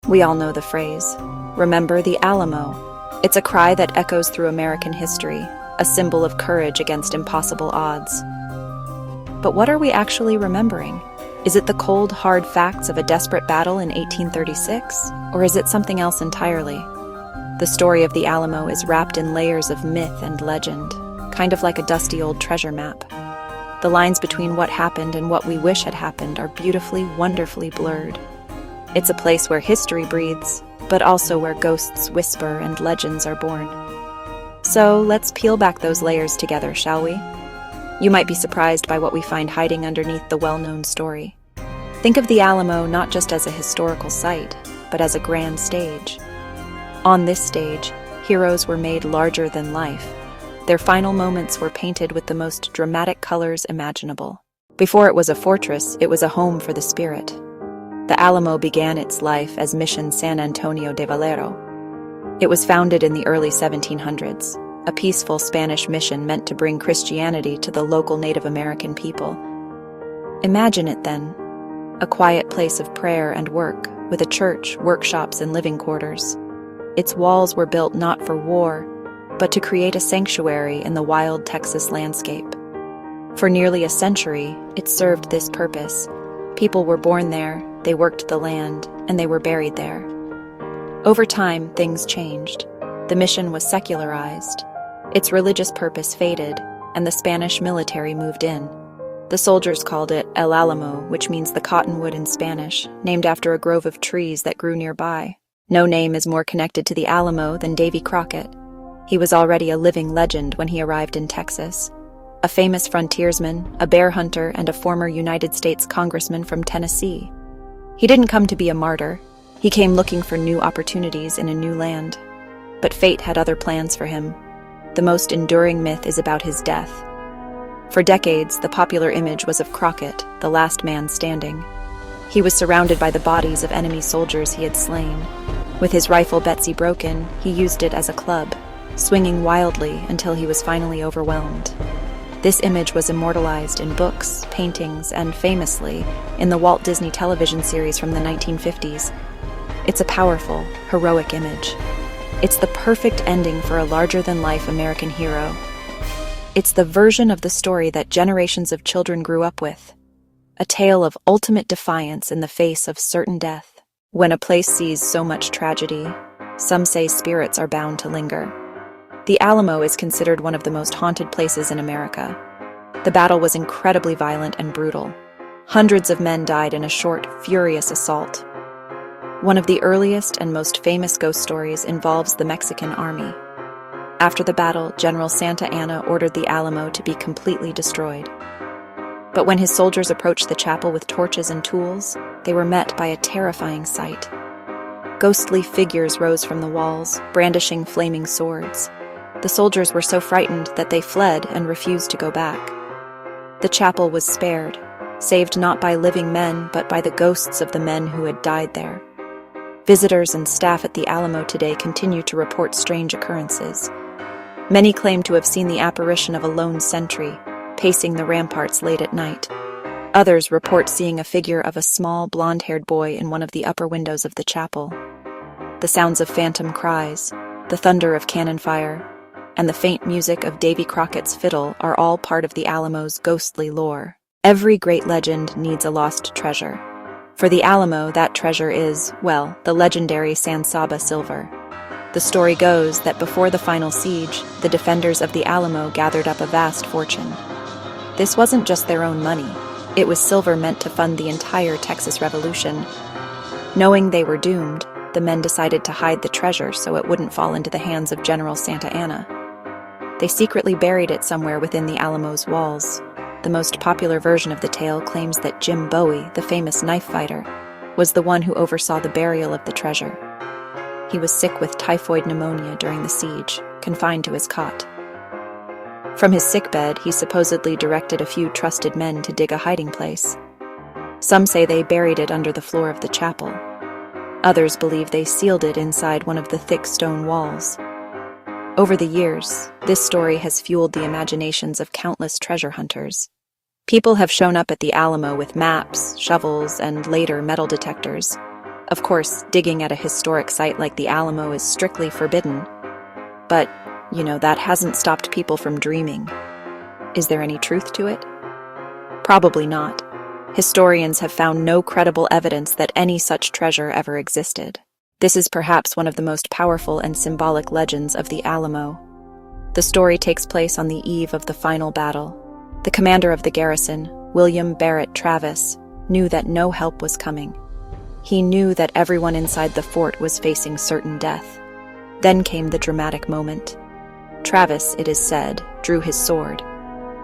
We all know the phrase, "Remember the Alamo." It's a cry that echoes through American history, a symbol of courage against impossible odds. But what are we actually remembering? Is it the cold, hard facts of a desperate battle in 1836? Or is it something else entirely? The story of the Alamo is wrapped in layers of myth and legend, kind of like a dusty old treasure map. The lines between what happened and what we wish had happened are beautifully, wonderfully blurred. It's a place where history breathes, but also where ghosts whisper and legends are born. So let's peel back those layers together, shall we? You might be surprised by what we find hiding underneath the well-known story. Think of the Alamo not just as a historical site, but as a grand stage. On this stage, heroes were made larger than life. Their final moments were painted with the most dramatic colors imaginable. Before it was a fortress, it was a home for the spirit. The Alamo began its life as Mission San Antonio de Valero. It was founded in the early 1700s, a peaceful Spanish mission meant to bring Christianity to the local Native American people. Imagine it then, a quiet place of prayer and work, with a church, workshops, and living quarters. Its walls were built not for war, but to create a sanctuary in the wild Texas landscape. For nearly a century, it served this purpose. People were born there, they worked the land, and they were buried there. Over time, things changed. The mission was secularized. Its religious purpose faded, and the Spanish military moved in. The soldiers called it El Alamo, which means the cottonwood in Spanish, named after a grove of trees that grew nearby. No name is more connected to the Alamo than Davy Crockett. He was already a living legend when he arrived in Texas. A famous frontiersman, a bear hunter, and a former United States congressman from Tennessee. He didn't come to be a martyr. He came looking for new opportunities in a new land. But fate had other plans for him. The most enduring myth is about his death. For decades, the popular image was of Crockett, the last man standing. He was surrounded by the bodies of enemy soldiers he had slain. With his rifle Betsy broken, he used it as a club, swinging wildly until he was finally overwhelmed. This image was immortalized in books, paintings, and famously, in the Walt Disney television series from the 1950s. It's a powerful, heroic image. It's the perfect ending for a larger-than-life American hero. It's the version of the story that generations of children grew up with. A tale of ultimate defiance in the face of certain death. When a place sees so much tragedy, some say spirits are bound to linger. The Alamo is considered one of the most haunted places in America. The battle was incredibly violent and brutal. Hundreds of men died in a short, furious assault. One of the earliest and most famous ghost stories involves the Mexican army. After the battle, General Santa Anna ordered the Alamo to be completely destroyed. But when his soldiers approached the chapel with torches and tools, they were met by a terrifying sight. Ghostly figures rose from the walls, brandishing flaming swords. The soldiers were so frightened that they fled and refused to go back. The chapel was spared, saved not by living men, but by the ghosts of the men who had died there. Visitors and staff at the Alamo today continue to report strange occurrences. Many claim to have seen the apparition of a lone sentry, pacing the ramparts late at night. Others report seeing a figure of a small, blonde-haired boy in one of the upper windows of the chapel. The sounds of phantom cries, the thunder of cannon fire, and the faint music of Davy Crockett's fiddle are all part of the Alamo's ghostly lore. Every great legend needs a lost treasure. For the Alamo, that treasure is, well, the legendary San Saba silver. The story goes that before the final siege, the defenders of the Alamo gathered up a vast fortune. This wasn't just their own money. It was silver meant to fund the entire Texas Revolution. Knowing they were doomed, the men decided to hide the treasure so it wouldn't fall into the hands of General Santa Anna. They secretly buried it somewhere within the Alamo's walls. The most popular version of the tale claims that Jim Bowie, the famous knife fighter, was the one who oversaw the burial of the treasure. He was sick with typhoid pneumonia during the siege, confined to his cot. From his sickbed, he supposedly directed a few trusted men to dig a hiding place. Some say they buried it under the floor of the chapel. Others believe they sealed it inside one of the thick stone walls. Over the years, this story has fueled the imaginations of countless treasure hunters. People have shown up at the Alamo with maps, shovels, and later metal detectors. Of course, digging at a historic site like the Alamo is strictly forbidden. But, that hasn't stopped people from dreaming. Is there any truth to it? Probably not. Historians have found no credible evidence that any such treasure ever existed. This is perhaps one of the most powerful and symbolic legends of the Alamo. The story takes place on the eve of the final battle. The commander of the garrison, William Barrett Travis, knew that no help was coming. He knew that everyone inside the fort was facing certain death. Then came the dramatic moment. Travis, it is said, drew his sword.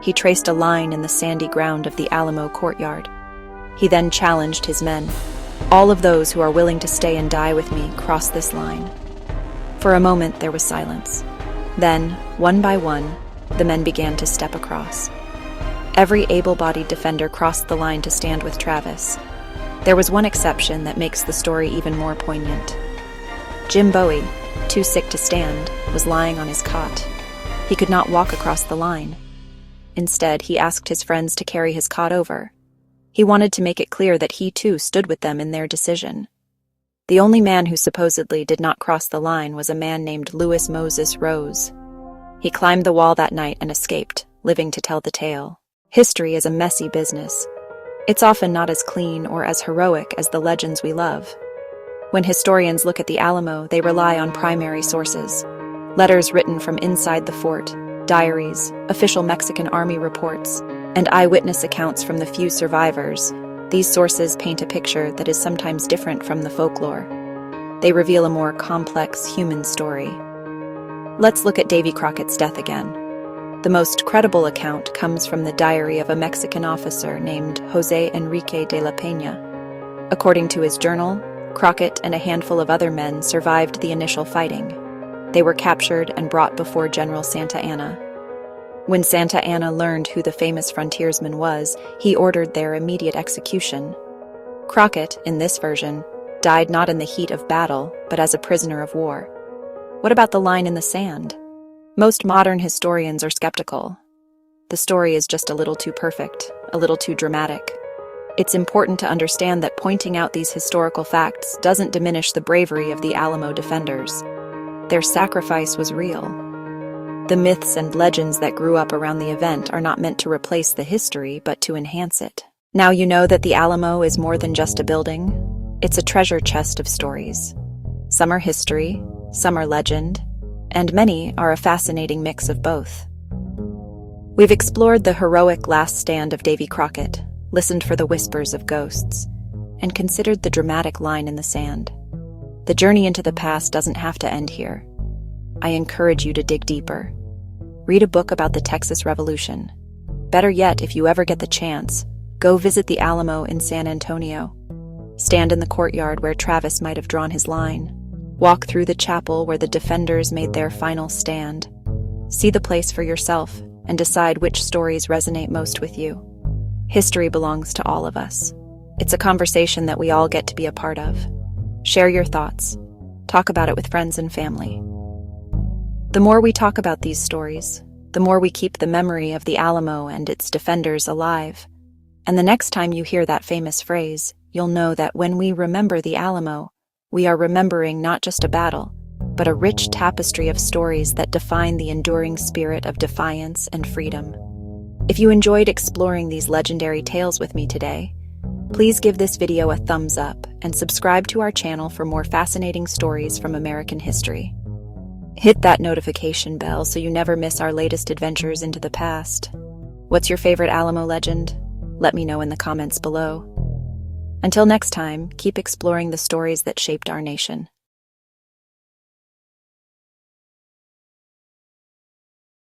He traced a line in the sandy ground of the Alamo courtyard. He then challenged his men. All of those who are willing to stay and die with me cross this line. For a moment there was silence. Then, one by one, the men began to step across. Every able-bodied defender crossed the line to stand with Travis. There was one exception that makes the story even more poignant. Jim Bowie, too sick to stand, was lying on his cot. He could not walk across the line. Instead, he asked his friends to carry his cot over. He wanted to make it clear that he too stood with them in their decision. The only man who supposedly did not cross the line was a man named Louis Moses Rose. He climbed the wall that night and escaped, living to tell the tale. History is a messy business. It's often not as clean or as heroic as the legends we love. When historians look at the Alamo, they rely on primary sources. Letters written from inside the fort, diaries, official Mexican army reports, and eyewitness accounts from the few survivors. These sources paint a picture that is sometimes different from the folklore. They reveal a more complex human story. Let's look at Davy Crockett's death again. The most credible account comes from the diary of a Mexican officer named José Enrique de la Peña. According to his journal, Crockett and a handful of other men survived the initial fighting. They were captured and brought before General Santa Anna. When Santa Anna learned who the famous frontiersman was, he ordered their immediate execution. Crockett, in this version, died not in the heat of battle, but as a prisoner of war. What about the line in the sand? Most modern historians are skeptical. The story is just a little too perfect, a little too dramatic. It's important to understand that pointing out these historical facts doesn't diminish the bravery of the Alamo defenders. Their sacrifice was real. The myths and legends that grew up around the event are not meant to replace the history, but to enhance it. Now you know that the Alamo is more than just a building. It's a treasure chest of stories. Some are history, some are legend, and many are a fascinating mix of both. We've explored the heroic last stand of Davy Crockett, listened for the whispers of ghosts, and considered the dramatic line in the sand. The journey into the past doesn't have to end here. I encourage you to dig deeper. Read a book about the Texas Revolution. Better yet, if you ever get the chance, go visit the Alamo in San Antonio. Stand in the courtyard where Travis might have drawn his line. Walk through the chapel where the defenders made their final stand. See the place for yourself and decide which stories resonate most with you. History belongs to all of us. It's a conversation that we all get to be a part of. Share your thoughts. Talk about it with friends and family. The more we talk about these stories, the more we keep the memory of the Alamo and its defenders alive. And the next time you hear that famous phrase, you'll know that when we remember the Alamo, we are remembering not just a battle, but a rich tapestry of stories that define the enduring spirit of defiance and freedom. If you enjoyed exploring these legendary tales with me today, please give this video a thumbs up and subscribe to our channel for more fascinating stories from American history. Hit that notification bell so you never miss our latest adventures into the past. What's your favorite Alamo legend? Let me know in the comments below. Until next time, keep exploring the stories that shaped our nation.